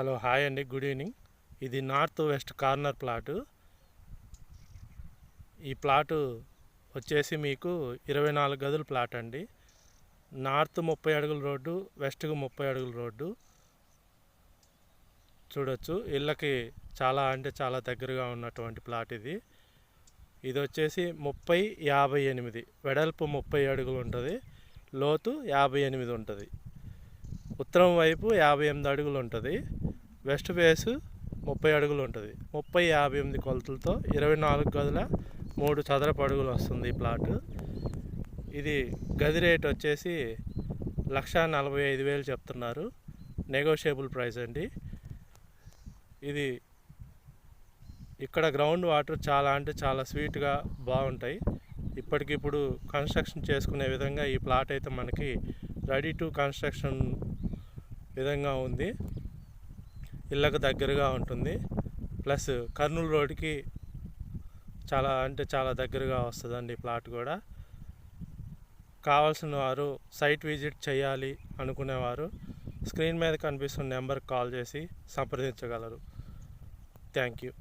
Hello hi అండి, good evening. ఇది north west corner plot. ఈ ప్లాటు వచ్చేసి మీకు 24 గదుల ప్లాట్ అండి. నార్త్ 30 అడుగుల రోడ్డు, వెస్ట్కు 30 అడుగుల రోడ్డు. చూడొచ్చు, ఇళ్ళకి చాలా చాలా దగ్గరగా ఉన్నటువంటి ప్లాట్ ఇది. ఇది వచ్చేసి 30-58 వెడల్పు 30 అడుగులు ఉంటుంది, లోతు 58 ఉంటుంది. ఉత్తరం వైపు 58 అడుగులు ఉంటుంది, వెస్ట్ ఫేస్ 30 అడుగులు ఉంటుంది. 30-58 కొలతలతో 24 గదుల 3 చదరపు అడుగులు వస్తుంది ఈ ప్లాట్. ఇది గది రేట్ వచ్చేసి 1,45,000 చెప్తున్నారు, నెగోషియబుల్ ప్రైస్ అండి. ఇది ఇక్కడ గ్రౌండ్ వాటర్ చాలా స్వీట్గా బాగుంటాయి. ఇప్పటికిప్పుడు కన్స్ట్రక్షన్ చేసుకునే విధంగా ఈ ప్లాట్ అయితే మనకి రెడీ టు కన్స్ట్రక్షన్ విధంగా ఉంది. ఇళ్ళకు దగ్గరగా ఉంటుంది, ప్లస్ కర్నూలు రోడ్డుకి చాలా దగ్గరగా వస్తుందండి ప్లాట్ కూడా. కావాల్సిన వారు సైట్ విజిట్ చేయాలి అనుకునేవారు స్క్రీన్ మీద కనిపిస్తున్న నెంబర్కి కాల్ చేసి సంప్రదించగలరు. Thank you.